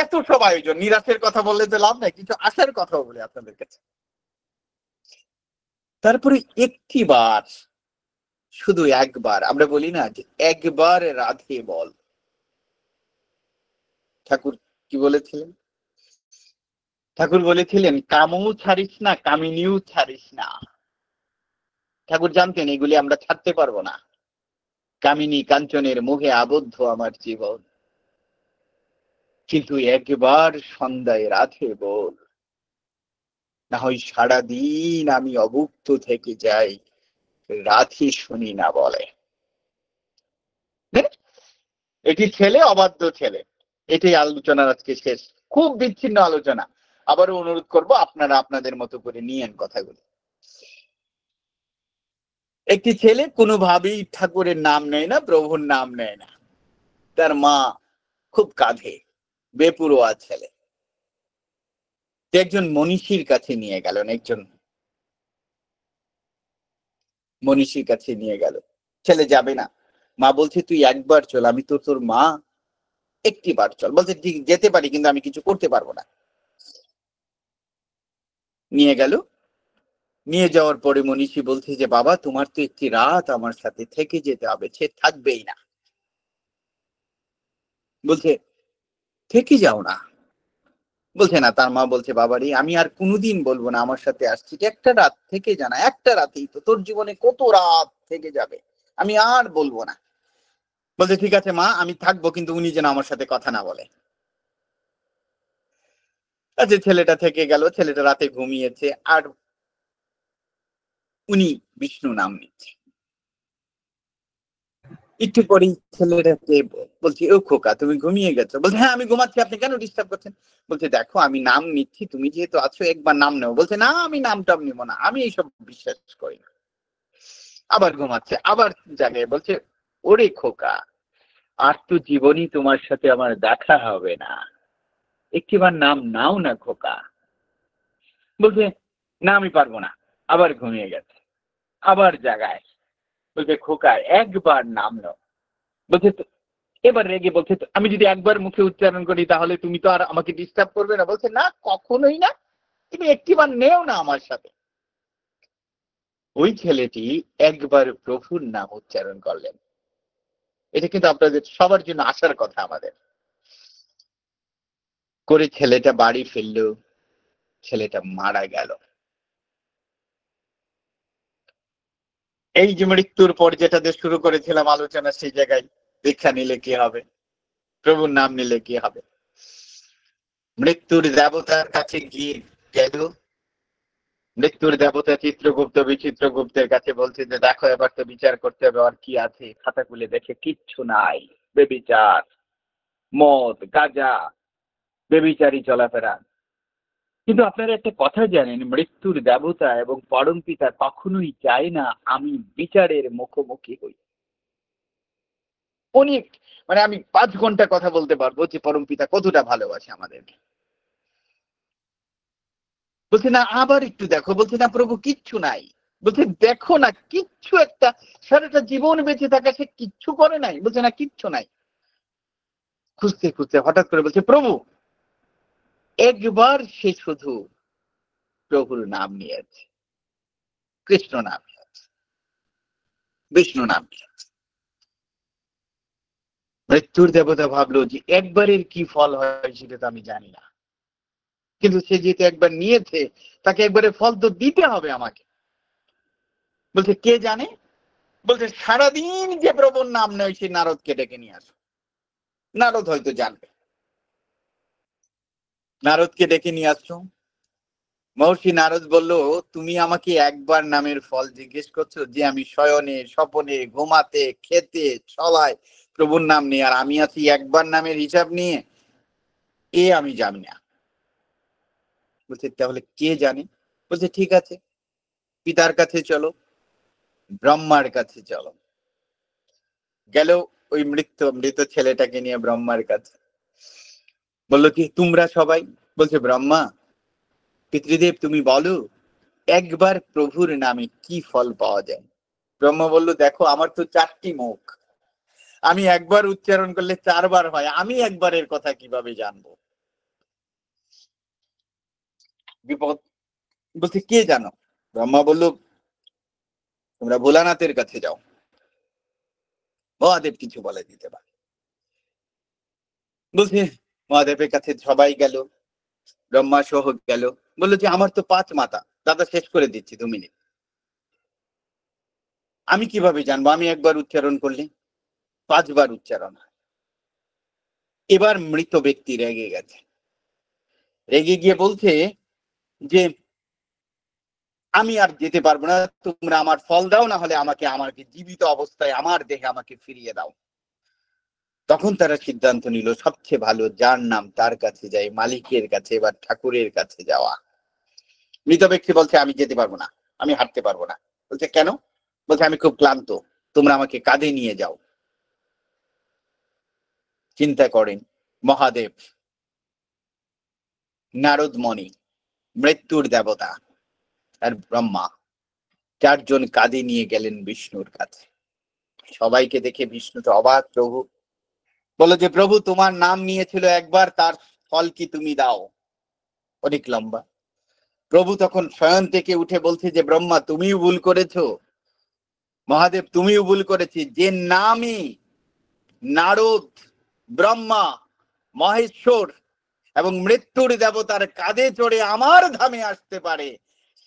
এত সব আয়োজন, নিরাশের কথা বললে তো লাভ নাই, কিছু আশার কথা বলি আপনাদের কাছে। তারপরে একটি বার, শুধু একবার, আমরা বলি না যে একবার রাধে বল। ঠাকুর কি বলেছিলেন? ঠাকুর বলেছিলেন কামও ছাড়িস না, কামিনীও ছাড়িস না। ঠাকুর জানতেন এগুলি আমরা ছাড়তে পারবো না। কামিনী কাঞ্চনের মোহে আবদ্ধ আমার জীবন, কিন্তু একবার সন্ধ্যায় রাধে বল, না হয় সারাদিন আমি অভুক্ত থেকে যাই, রাধে শুনি না বলে। এটি ছেলে, অবাধ্য ছেলে। এটাই আলোচনার আজকে শেষ। খুব বিচ্ছিন্ন আলোচনা, আবারও অনুরোধ করব আপনারা আপনাদের মতো করে নিয়েন কথাগুলো। একটি ছেলে কোনোভাবেই ঠাকুরের নাম নেয় না, প্রভুর নাম নেয় না। তার মা খুব কাঁধে, বেপরোয়া ছেলে। একজন মনীষীর কাছে নিয়ে গেলেন, একজন মনীষীর কাছে নিয়ে গেল। ছেলে যাবে না। মা বলছে তুই একবার চল, আমি তো তোর মা, একটি বার চল। বলছে ঠিক যেতে পারি, কিন্তু আমি কিছু করতে পারবো না। নিয়ে গেল। নিয়ে যাওয়ার পরে মনীষী বলছে যে বাবা তোমার তো একটি রাত আমার সাথে থেকে যেতে হবে। সে থাকবেই না। বলছে থেকে যাও না। বলছে না। তার মা বলছে বাবারে আমি আর কোনোদিন বলবো না আমার সাথে আসছি, একটা রাত থেকে জানা, একটা রাতেই তো, তোর জীবনে কত রাত থেকে যাবে, আমি আর বলবো না। বলছে ঠিক আছে মা আমি থাকবো, কিন্তু উনি যেন আমার সাথে কথা না বলে। আচ্ছা ছেলেটা থেকে গেল। ছেলেটা রাতে ঘুমিয়েছে, আর উনি বিষ্ণু নাম নিচ্ছে। একটু পরেই ছেলেটাকে বলছি ও খোকা তুমি ঘুমিয়ে গেছো? বলছে হ্যাঁ আমি ঘুমাচ্ছি, আপনি কেন ডিস্টার্ব করছেন? বলছে দেখো আমি নাম নিচ্ছি, তুমি যেহেতু আছো একবার নাম নেও। বলছে না আমি নাম টাম নিব না, আমি এইসব বিশ্বাস করি না। আবার ঘুমাচ্ছে, আবার জাগে। বলছে ওরে খোকা আর তো জীবনই তোমার সাথে আমার দেখা হবে না, একটিবার নাম নাও না খোকা। বলছে না আমি পারবো না। আবার ঘুমিয়ে গেছে, আবার জাগায়। বলছে খোকা একবার নাম নাও। বলছে এবার রেগে বলছে আমি যদি একবার মুখে উচ্চারণ করি তাহলে তুমি তো আর আমাকে ডিস্টার্ব করবে না? বলছে না কখনোই না, তুমি একটিবার নেও না আমার সাথে। ওই ছেলেটি একবার প্রভুর নাম উচ্চারণ করলেন। এটা কিন্তু আপনাদের সবার জন্য আসার কথা আমাদের। করে ছেলেটা বাড়ি ফিরল, ছেলেটা মারা গেল। এই যে মৃত্যুর পর যেটা দিয়ে শুরু করেছিলাম আলোচনা, সেই জায়গায় দীক্ষা নিলে কি হবে, প্রভুর নাম নিলে কি হবে। মৃত্যুর দেবতার কাছে গিয়ে গেল, মৃত্যুর দেবতা চিত্রগুপ্ত বিচিত্রগুপ্তের কাছে বলছে যে দেখো এবার তো বিচার করতে হবে, আর কি আছে। খাতা খুলে দেখে কিচ্ছু নাই, বেবিচার, মদ, গাঁজা, বেবিচারী চলাফেরা। কিন্তু আপনারা একটা কথা জানেন, মৃত্যুর দেবতা এবং পরম পিতা কখনোই চায় না আমি বিচারের মুখোমুখি হই। অনেক, মানে আমি 5 ঘন্টা কথা বলতে পারবো যে পরম পিতা কতটা ভালোবাসে আমাদেরকে। বলছে না আবার একটু দেখো, বলছে না প্রভু কিচ্ছু নাই। বলছে দেখো না কিচ্ছু একটা, সারাটা জীবন বেঁচে থাকা সে কিচ্ছু করে নাই। বলছে না কিচ্ছু নাই। খুঁজতে খুঁজতে হঠাৎ করে বলছে প্রভু, একবার সে শুধু প্রভুর নাম নিয়েছে, কৃষ্ণ নাম নিয়েছে, বিষ্ণু নাম নিয়েছে। মৃত্যুর দেবতা ভাবলো যে একবারের কি ফল হয় সেটা তো আমি জানি না, কিন্তু সে যেহেতু একবার নিয়েছে তাকে একবারে ফল তো দিতে হবে আমাকে। বলছে কে জানে। বলছে সারাদিন যে প্রভুর নাম নেয় সে নারদকে ডেকে নিয়ে আসো, নারদ হয়তো জানবে। নারদকে ডেকে নিয়ে আসছো। মহর্ষি নারদ বলল তুমি আমাকে একবার নামের ফল জিজ্ঞেস করছো, যে আমি শয়নে স্বপনে ঘুমাতে খেতে চলায় প্রভুর নাম নিয়ে, আর আমি আছি একবার নামের হিসাব নিয়ে, এ আমি জানি না। বলছে তাহলে কে জানে। বলছে ঠিক আছে, পিতার কাছে চলো, ব্রহ্মার কাছে চলো। গেল ওই মৃত ছেলেটাকে নিয়ে ব্রহ্মার কাছে। বললো কি তোমরা সবাই। বলছে ব্রহ্মা, পিতৃদেব তুমি বলো একবার প্রভুর নামে কি ফল পাওয়া যায়। ব্রহ্মা বলল দেখো আমার তো 4টি মুখ, আমি একবার উচ্চারণ করলে 4বার হয়, আমি একবারের কথা কিভাবে জানবো। বিপদ। বলছে কে জানো। ব্রহ্মা বলল তোমরা ভোলানাথের কাছে যাও, মহাদেব কিছু বলে দিতে পারে। বলছে মহাদেবের কাছে সবাই গেল, ব্রহ্মা সহ গেল। বললো যে আমার তো 5 মাথা, দাদা শেষ করে দিচ্ছি 2 মিনিট। আমি কিভাবে জানবো, আমি একবার উচ্চারণ করলে 5বার উচ্চারণ হয়। এবার মৃত ব্যক্তি রেগে গেছে, রেগে গিয়ে বলছে যে আমি আর যেতে পারবো না, তোমরা আমার ফল দাও, না হলে আমাকে আমাকে জীবিত অবস্থায় আমার দেহে আমাকে ফিরিয়ে দাও। তখন তারা সিদ্ধান্ত নিল সবচেয়ে ভালো যার নাম তার কাছে যাই, মালিকের কাছে, এবার ঠাকুরের কাছে যাওয়া। মৃত ব্যক্তি বলছে আমি যেতে পারবো না, আমি হাঁটতে পারবো না। বলছে কেন। বলছে আমি খুব ক্লান্ত, তোমরা আমাকে কাঁধে নিয়ে যাও। চিন্তা করেন মহাদেব, নারদমণি, মৃত্যুর দেবতা আর ব্রহ্মা 4 জন কাঁধে নিয়ে গেলেন বিষ্ণুর কাছে। সবাইকে দেখে বিষ্ণু তো অবাক। প্রভু বলো যে প্রভু তোমার নাম নিয়েছিল একবার, তার ফল কি তুমি দাও। অনেক লম্বা। প্রভু তখন শয়ন থেকে উঠে বলছে যে ব্রহ্মা তুমিও ভুল করেছো, মহাদেব তুমিও ভুল করেছি, যে নামে নারদ, ব্রহ্মা, মহেশ্বর এবং মৃত্যুর দেবতার কাঁধে চড়ে আমার ধামে আসতে পারে,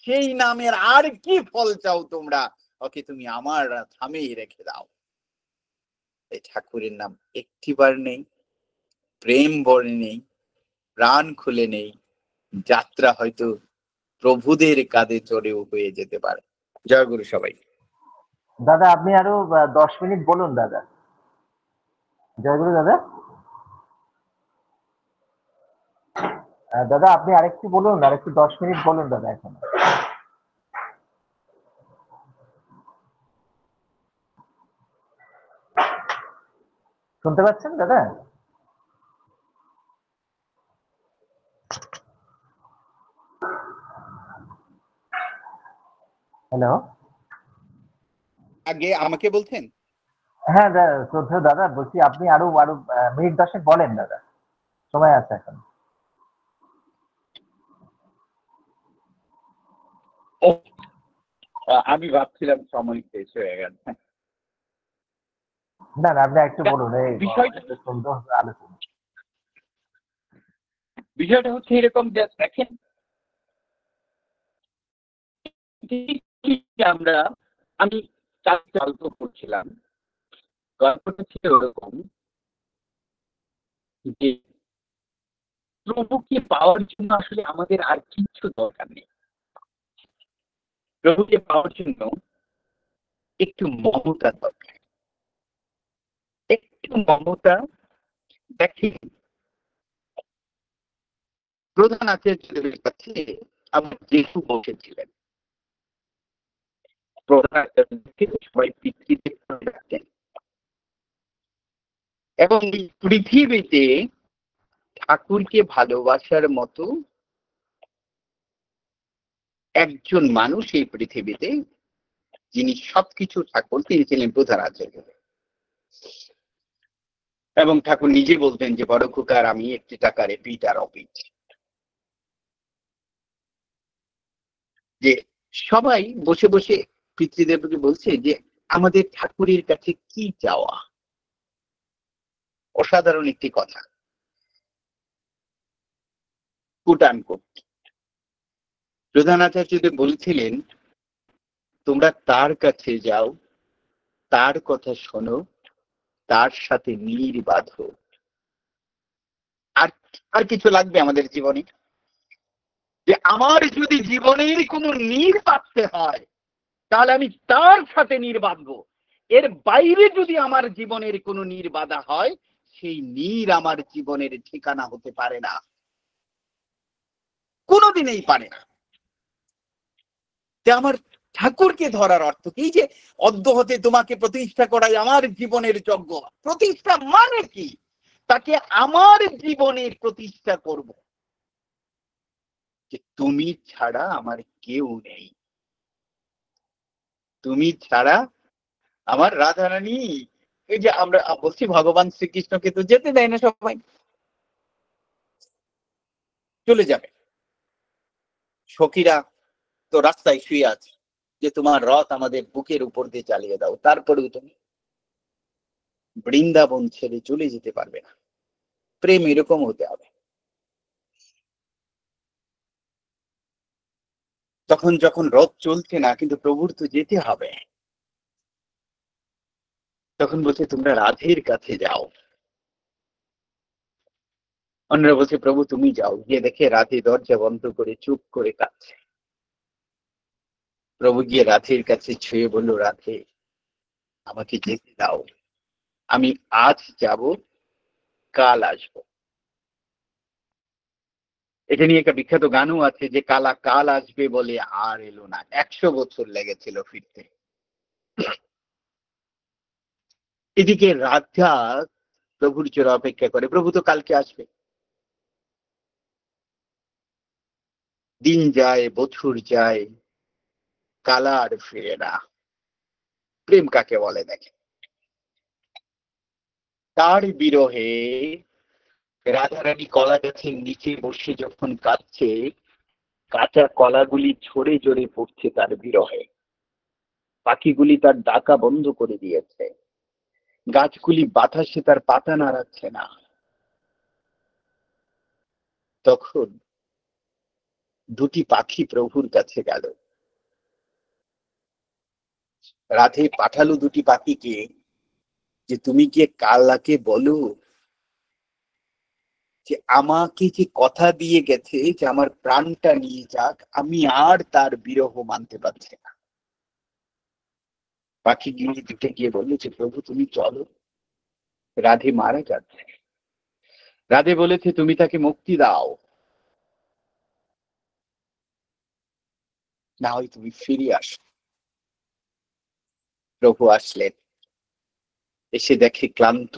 সেই নামের আর কি ফল চাও তোমরা, ওকে তুমি আমার ধামেই রেখে দাও। এই ঠাকুরের নাম একটিবার নেই, প্রেম বরে নেই, প্রাণ খুলে নেই, যাত্রা হয়তো প্রভুদের কাঁধে চড়েও হয়ে যেতে পারে। জয় গুরু সবাই। দাদা আপনি আরো 10 মিনিট বলুন দাদা। জয়গুরু দাদা। দাদা আপনি আরেকটু বলুন, আরেকটু 10 মিনিট বলুন দাদা। এখন শুনতে পাচ্ছেন দাদা? হ্যালো। আগে আমাকে বলছেন। হ্যাঁ শ্রদ্ধেয় দাদা, বলছি আপনি আরো আরো মিনিট 10 বলেন দাদা, সময় আছে এখন। আমি ভাবছিলাম সময় শেষ হয়ে গেছে। না না, আপনি একটু বলুন, এই বিষয়টা সুন্দর আলোচনা। বিষয়টা হচ্ছে এরকম যে দেখেন, আমরা আমি গল্প করছিলাম, গল্পটা ছিল ওরকম যে প্রভুকে পাওয়ার জন্য আসলে আমাদের আর কিচ্ছু দরকার নেই। প্রভুকে পাওয়ার জন্য একটু মমতা দরকার, একটু মমতা। দেখি প্রধান আচার্যদের কাছে আমার যিশু বসেছিলেন, প্রধান আচার্যকে সবাই পিতৃদেব নামে ডাকতেন। এবং এই পৃথিবীতে ঠাকুরকে ভালোবাসার মতো একজন মানুষ এই পৃথিবীতে, যিনি সবকিছু ঠাকুর, তিনি ছিলেন প্রধান আচার্য। এবং ঠাকুর নিজে বলতেন যে বড় খোকার আমি একটি টাকার এপিঠ আর অপিঠ। যে সবাই বসে বসে পিতৃদেবকে বলছে যে আমাদের ঠাকুরের কাছে কি চাওয়া। অসাধারণ একটি কথা, কুটান কোট। প্রধান আচার্যদেব বলেছিলেন তোমরা তার কাছে যাও, তার কথা শোনো, তার সাথে নীড় বাঁধো। আর আর কিছু লাগবে আমাদের জীবনে? যে আমার যদি জীবনের কোনো নীড় বাঁধতে হয় তাহলে আমি তার সাথে নীড় বাঁধবো। এর বাইরে যদি আমার জীবনের কোনো নীড় বাঁধা হয়, সেই নীড় আমার জীবনের ঠিকানা হতে পারে না, কোনোদিনই পারে না। আমার ঠাকুরকে ধরার অর্থ কি? যে অদ্য হতে তোমাকে প্রতিষ্ঠা করাই আমার জীবনের যজ্ঞ। প্রতিষ্ঠা মানে কি? তাকে আমার জীবনের প্রতিষ্ঠা করব, যে তুমি ছাড়া আমার কেউ নেই, তুমি ছাড়া আমার রাধারানী। এই যে আমরা বলছি ভগবান শ্রীকৃষ্ণকে তো যেতে দেয় না, সবাই চলে যাবে। সখীরা তো রাস্তায় শুয়ে আছে যে তোমার রথ আমাদের বুকের উপর দিয়ে চালিয়ে দাও, তারপরেও তুমি বৃন্দাবন ছেড়ে চলে যেতে পারবে না। প্রেম এরকম হতে হবে। তখন যখন রথ চলছে না কিন্তু প্রভুর তো যেতে হবে, তখন বলছে তোমরা রাধের কাছে যাও। অন্যরা বলছে প্রভু তুমি যাও। গিয়ে দেখে রাধে দরজা বন্ধ করে চুপ করে কাঁদছে। প্রভু গিয়ে রাধের কাছে ছুঁয়ে বলল রাধে আমাকে যেতে দাও, আমি আজ যাব, কাল আসবো। এটা নিয়ে একটা বিখ্যাত গানও আছে যে কালা কাল আসবে বলে আর এলো না, 100 বছর লেগেছিল ফিরতে। এদিকে রাধা প্রভুর জন্য অপেক্ষা করে, প্রভু তো কালকে আসবে। দিন যায়, বছর যায়, কালা আর ফিরে না। প্রেম কাকে বলে দেখে। তার বিরহে রাধারানী কলা গাছের নিচে বসে যখন কাঁদছে, কাঁচা কলাগুলি ঝরে ঝরে পড়ছে তার বিরহে। পাখিগুলি তার ডাকা বন্ধ করে দিয়েছে, গাছগুলি বাতাসে তার পাতা নাড়াচ্ছে না। তখন দুটি পাখি প্রভুর কাছে গেল। রাধে পাঠালো দুটি পাখিকে যে তুমি গিয়ে কালাকে বলো যে আমাকে যে কথা দিয়ে গেছে যে আমার প্রাণটা নিয়ে যাক, আমি আর তার বিরহ মানতে পারছি না। পাখিগুলি দুটো গিয়ে বললো যে প্রভু তুমি চলো, রাধে মারা যাচ্ছে। রাধে বলেছে তুমি তাকে মুক্তি দাও, না হয় তুমি ফিরে আসো। প্রভু আসলেন, এসে দেখে ক্লান্ত,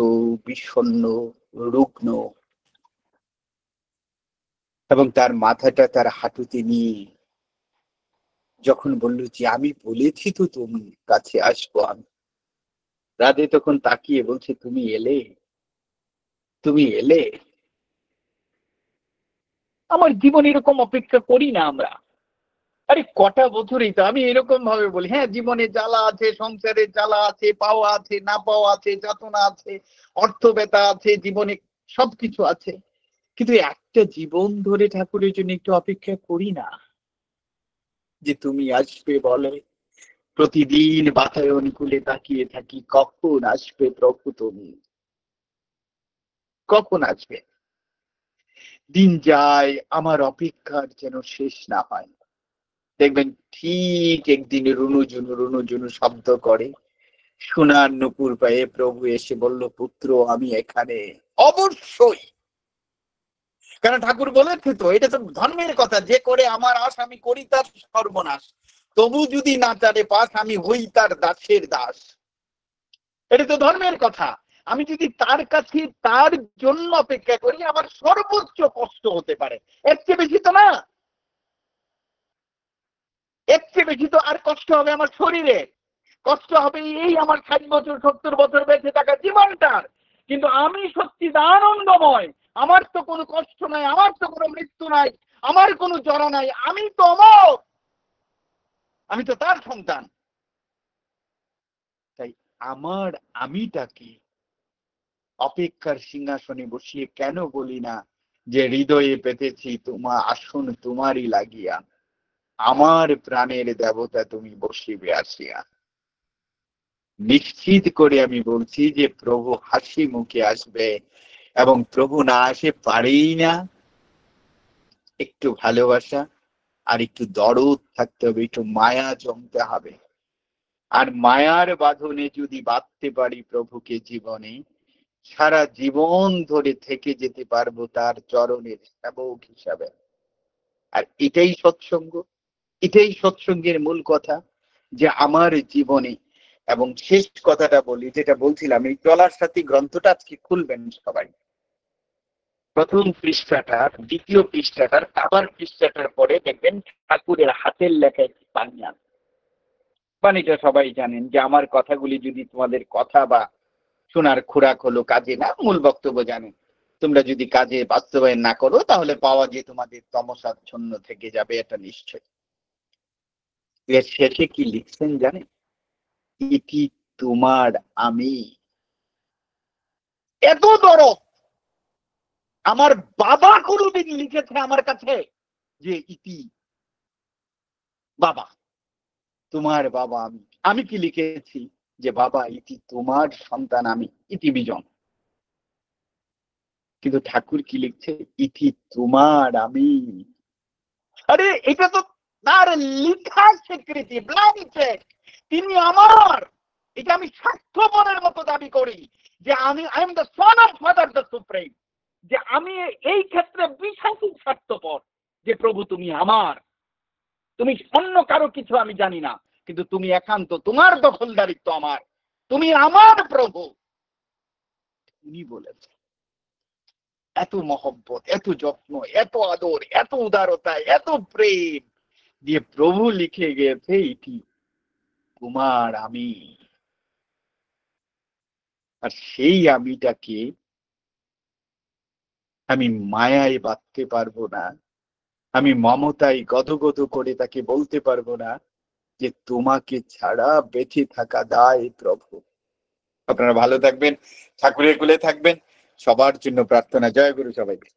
বিষণ্ণ, রুগ্ন, এবং তার মাথাটা তার হাঁটুতে নিয়ে যখন বলল যে আমি বলেছি তো তুমি কাছে আসবো আমি। রাধে তখন তাকিয়ে বলছে তুমি এলে, তুমি এলে। আমার জীবন এরকম অপেক্ষা করি না আমরা। আরে কটা বছরই তো আমি এরকম ভাবে বলি, হ্যাঁ জীবনে জ্বালা আছে, সংসারে জ্বালা আছে, পাওয়া আছে, না পাওয়া আছে, যাতনা আছে, অর্থ ব্যথা আছে, জীবনে সবকিছু আছে, কিন্তু একটা জীবন ধরে ঠাকুরের জন্য একটু অপেক্ষা করি না যে তুমি আসবে বলে, প্রতিদিন বাতায়ন খুলে তাকিয়ে থাকি, কখন আসবে প্রভু তুমি, কখন আসবে। দিন যায়, আমার অপেক্ষার যেন শেষ না হয়। দেখবেন ঠিক একদিন রুনু ঝুনু শব্দ করে, সোনার নুপুর পায়ে প্রভু এসে বলল, পুত্র আমি এখানে। অবশ্যই, কারণ ঠাকুর বলেছে তো, এটা তো ধর্মের কথা, যে করে আমার আশ আমি করি তার সর্বনাশ, তবু যদি না চারে পাশ আমি হই তার দাসের দাস। এটা তো ধর্মের কথা। আমি যদি তার কাছে তার জন্য অপেক্ষা করি, আমার সর্বোচ্চ কষ্ট হতে পারে, এর চেয়ে বেশি তো না। এর চেয়ে বেশি তো আর কষ্ট হবে আমার শরীরে, কষ্ট হবে এই আমার 60 বছর 70 বছর বেঁচে থাকা জীবনটার। কিন্তু আমি সচ্চিদানন্দময়, আমার তো কোনো কষ্ট নাই, আমার তো কোনো মৃত্যু নাই, আমার কোনো জরা নাই, আমি তো অমর, আমি তো তার সন্তান। তাই আমার আমিটাকে অপেক্ষার সিংহাসনে বসিয়ে কেন বলি না যে হৃদয়ে পেতেছি তোমার আসন তোমারই লাগিয়া, আমার প্রাণের দেবতা তুমি বসিবে আসিয়া। নিশ্চিত করে আমি বলছি যে প্রভু হাসি মুখে আসবে, এবং প্রভু না আসে পারেই না। একটু ভালোবাসা আর একটু দরদ থাকতে হবে, একটু মায়া জমতে হবে। আর মায়ার বাঁধনে যদি বাঁধতে পারি প্রভুকে জীবনে, সারা জীবন ধরে থেকে যেতে পারবো তার চরণের সেবক হিসাবে। আর এটাই সৎসঙ্গ, এটাই সৎসঙ্গের মূল কথা, যে আমার জীবনে। এবং শেষ কথাটা বলি, যেটা বলছিলাম, এই চলার সাথী গ্রন্থটা আজকে খুলবেন সবাই। প্রথম পৃষ্ঠাটার, দ্বিতীয় পৃষ্ঠাটার, আবার পৃষ্ঠাটার পরে দেখবেন ঠাকুরের হাতের লেখা একটি পানিয়া। পানিটা সবাই জানেন যে আমার কথাগুলি যদি তোমাদের কথা বা শোনার খোরাক হলো, কাজে না, মূল বক্তব্য জানেন। তোমরা যদি কাজে বাস্তবায়ন না করো, তাহলে পাওয়া যে তোমাদের তমসাচ্ছন্ন থেকে যাবে, এটা নিশ্চয়। এর শেষে কি লিখছেন জানেন? ইতি তোমার আমি। এত দরদ আমার বাবা কোনদিন লিখেছে আমার কাছে, যে ইতি বাবা, তোমার বাবা আমি। আমি কি লিখেছি? যে বাবা ইতি তোমার সন্তান আমি, ইতি বিজন। কিন্তু ঠাকুর কি লিখছে? ইতি তোমার আমি। আরে এটা তো তার লিখার স্বীকৃতি, ব্ল্যাঙ্ক চেক। তিনি আমার। এটা আমি স্বার্থপরের মতো দাবি করি যে আমি I am the son of father the supreme, যে আমি এই ক্ষেত্রে বিশাল স্বার্থপর, যে প্রভু তুমি আমার, তুমি অন্য কারো কিছু আমি জানি না, কিন্তু তুমি একান্ত, তোমার দখলদারিত্ব আমার, তুমি আমার প্রভু। উনি বলেছেন। এত মহব্বত, এত যত্ন, এত আদর, এত উদারতা, এত প্রেম দিয়ে প্রভু লিখে গেছে, ইতি তোমার আমি। আর সেই আমিটাকে আমি মায়ায় বাঁধতে পারবো না, আমি মমতায় গদগদ করে তাকে বলতে পারবো না যে তোমাকে ছাড়া বেঁচে থাকা দায় প্রভু। আপনারা ভালো থাকবেন, ঠাকুরের কুলে থাকবেন, সবার জন্য প্রার্থনা। জয় গুরু সবাইকে।